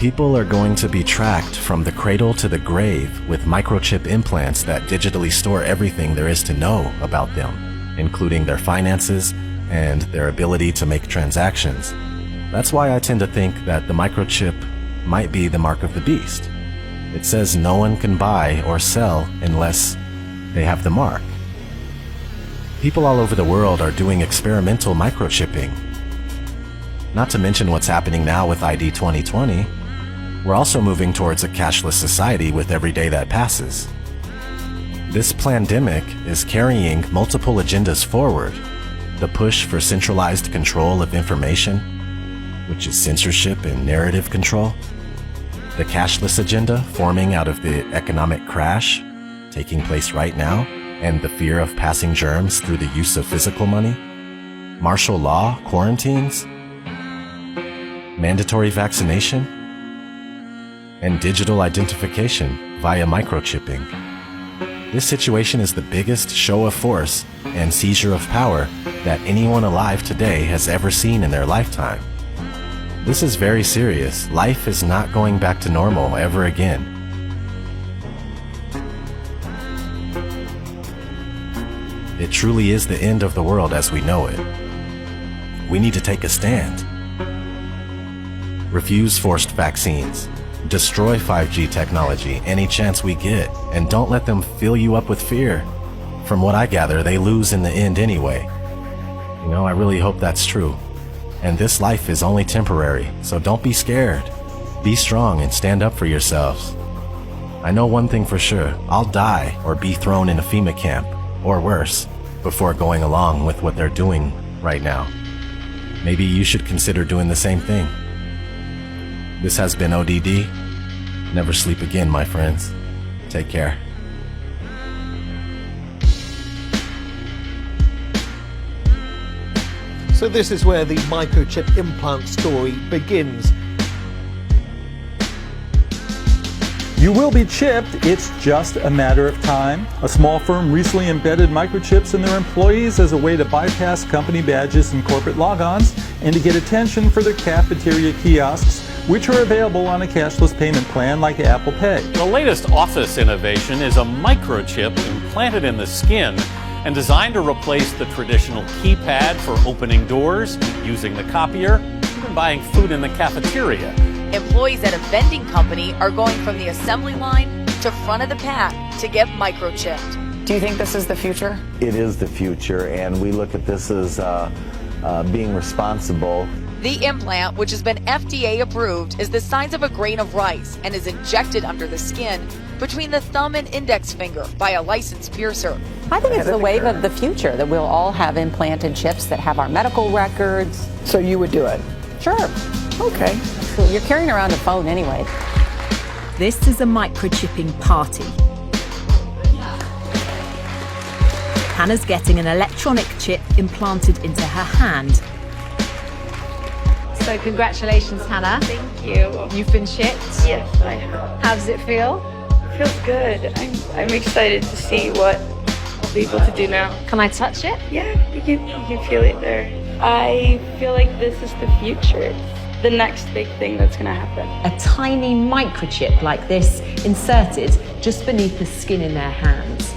People are going to be tracked from the cradle to the grave with microchip implants that digitally store everything there is to know about them, including their finances and their ability to make transactions. That's why I tend to think that the microchip might be the mark of the beast. It says no one can buy or sell unless they have the mark. People all over the world are doing experimental microchipping. Not to mention what's happening now with ID 2020. We're also moving towards a cashless society with every day that passes. This pandemic is carrying multiple agendas forward. The push for centralized control of information, which is censorship and narrative control. The cashless agenda forming out of the economic crash taking place right now, and the fear of passing germs through the use of physical money. Martial law quarantines, mandatory vaccination, and digital identification via microchipping. This situation is the biggest show of force and seizure of power that anyone alive today has ever seen in their lifetime. This is very serious. Life is not going back to normal ever again. It truly is the end of the world as we know it. We need to take a stand. Refuse forced vaccines. Destroy 5G technology any chance we get, and don't let them fill you up with fear. From what I gather, they lose in the end anyway. You know, I really hope that's true. And this life is only temporary, so don't be scared. Be strong and stand up for yourselves. I know one thing for sure, I'll die or be thrown in a FEMA camp, or worse, before going along with what they're doing right now. Maybe you should consider doing the same thing. This has been ODD. Never sleep again, my friends. Take care. So this is where the microchip implant story begins. You will be chipped, it's just a matter of time. A small firm recently embedded microchips in their employees as a way to bypass company badges and corporate logons and to get attention for their cafeteria kiosks, which are available on a cashless payment plan like Apple Pay. The latest office innovation is a microchip implanted in the skin and designed to replace the traditional keypad for opening doors, using the copier, even buying food in the cafeteria. Employees at a vending company are going from the assembly line to front of the pack to get microchipped. Do you think this is the future? It is the future, and we look at this as being responsible. The implant, which has been FDA approved, is the size of a grain of rice and is injected under the skin between the thumb and index finger by a licensed piercer. I think it's the wave of the future, that we'll all have implanted chips that have our medical records. So you would do it? Sure. Okay. You're carrying around a phone anyway. This is a microchipping party. Hannah's getting an electronic chip implanted into her hand. So congratulations, Hannah. Thank you. You've been chipped? Yes, I have. How does it feel? It feels good. I'm excited to see what I'll be able to do now. Can I touch it? Yeah, you can feel it there. I feel like this is the future. The next big thing that's going to happen. A tiny microchip like this inserted just beneath the skin in their hands.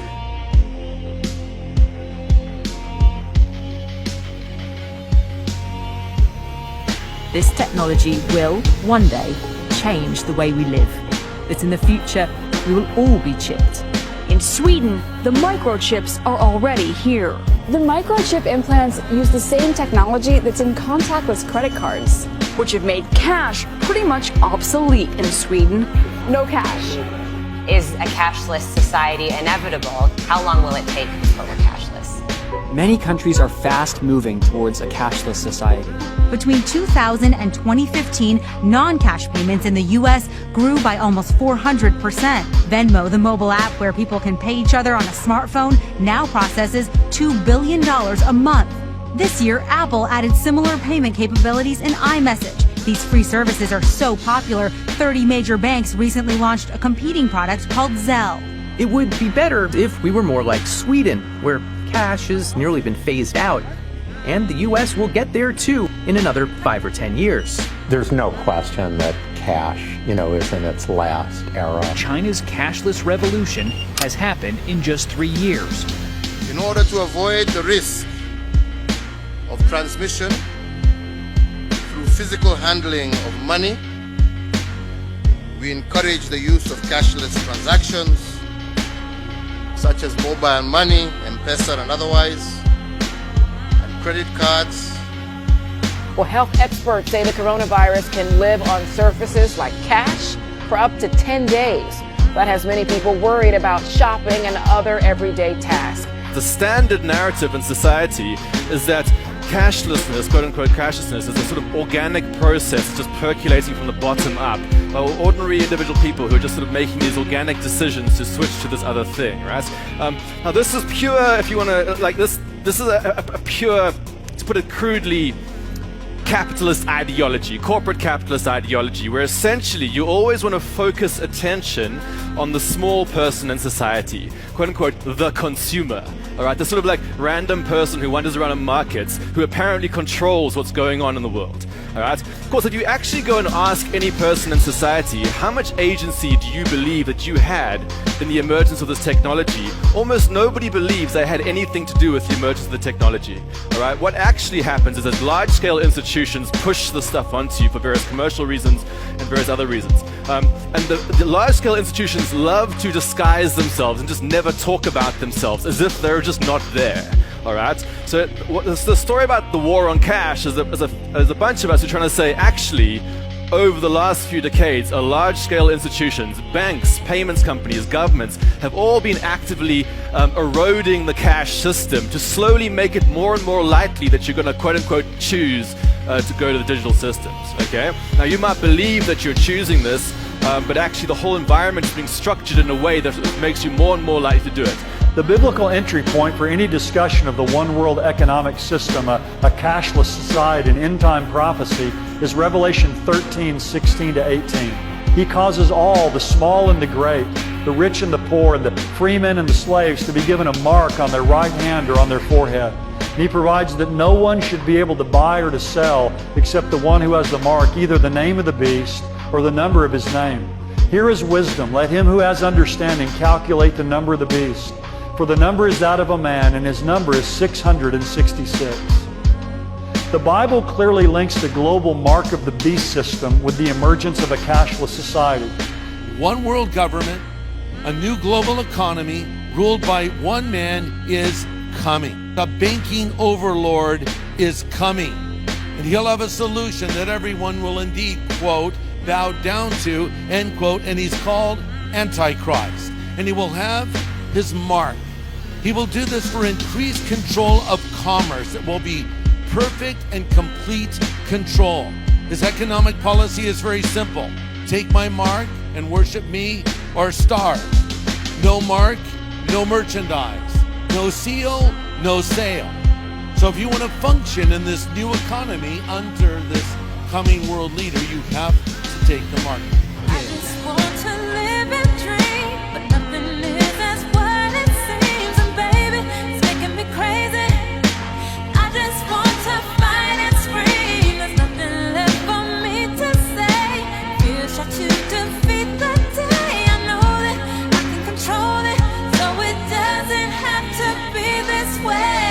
This technology will, one day, change the way we live. That in the future, we will all be chipped. In Sweden, the microchips are already here. The microchip implants use the same technology that's in contactless credit cards, which have made cash pretty much obsolete in Sweden. No cash. Is a cashless society inevitable? How long will it take before we're cashless? Many countries are fast moving towards a cashless society. Between 2000 and 2015, non-cash payments in the U.S. grew by almost 400%. Venmo, the mobile app where people can pay each other on a smartphone, now processes $2 billion a month. This year, Apple added similar payment capabilities in iMessage. These free services are so popular, 30 major banks recently launched a competing product called Zelle. It would be better if we were more like Sweden, where cash has nearly been phased out. And the U.S. will get there too in another 5 or 10 years. There's no question that cash, is in its last era. China's cashless revolution has happened in just 3 years. In order to avoid the risk of transmission through physical handling of money, we encourage the use of cashless transactions, such as mobile money, M-Pesa and otherwise, and credit cards. Well, health experts say the coronavirus can live on surfaces like cash for up to 10 days. That has many people worried about shopping and other everyday tasks. The standard narrative in society is that cashlessness, quote-unquote cashlessness, is a sort of organic process just percolating from the bottom up by ordinary individual people who are just sort of making these organic decisions to switch to this other thing, right? Now this is pure, if you want to, like this is a pure, to put it crudely, capitalist ideology, corporate capitalist ideology, where essentially you always want to focus attention on the small person in society, quote unquote, the consumer. All right, the sort of like random person who wanders around in markets who apparently controls what's going on in the world. All right. Of course, if you actually go and ask any person in society how much agency do you believe that you had in the emergence of this technology, almost nobody believes they had anything to do with the emergence of the technology. All right. What actually happens is that large-scale institutions push the stuff onto you for various commercial reasons and various other reasons. And the large-scale institutions love to disguise themselves and just never talk about themselves as if they're just not there. All right. So the story about the war on cash is a bunch of us who are trying to say, actually, over the last few decades, large-scale institutions, banks, payments companies, governments have all been actively eroding the cash system to slowly make it more and more likely that you're going to quote-unquote choose to go to the digital systems. Okay. Now you might believe that you're choosing this, but actually the whole environment is being structured in a way that makes you more and more likely to do it. The biblical entry point for any discussion of the one world economic system, a cashless society, and end-time prophecy is Revelation 13:16-18. He causes all, the small and the great, the rich and the poor, and the free men and the slaves to be given a mark on their right hand or on their forehead. And he provides that no one should be able to buy or to sell except the one who has the mark, either the name of the beast or the number of his name. Here is wisdom. Let him who has understanding calculate the number of the beast. For the number is that of a man, and his number is 666. The Bible clearly links the global mark of the beast system with the emergence of a cashless society. One world government, a new global economy ruled by one man is coming. The banking overlord is coming. And he'll have a solution that everyone will indeed, quote, bow down to, end quote, and he's called Antichrist. And he will have his mark. He will do this for increased control of commerce. It will be perfect and complete control. His economic policy is very simple. Take my mark and worship me or starve. No mark, no merchandise. No seal, no sale. So if you want to function in this new economy under this coming world leader, you have to take the mark. I just want to live and dream, but nothing is as what it seems. And baby, it's making me crazy. I just want to fight and scream. There's nothing left for me to say. Feel shot to defeat the day. I know that I can control it, so it doesn't have to be this way.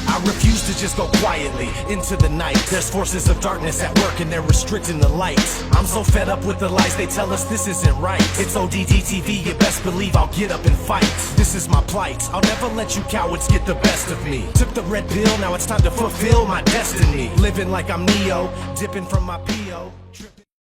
I refuse to just go quietly into the night. There's forces of darkness at work and they're restricting the light. I'm so fed up with the lies, they tell us this isn't right. It's ODD TV, you best believe I'll get up and fight. This is my plight, I'll never let you cowards get the best of me. Took the red pill, now it's time to fulfill my destiny. Living like I'm Neo, dipping from my P.O.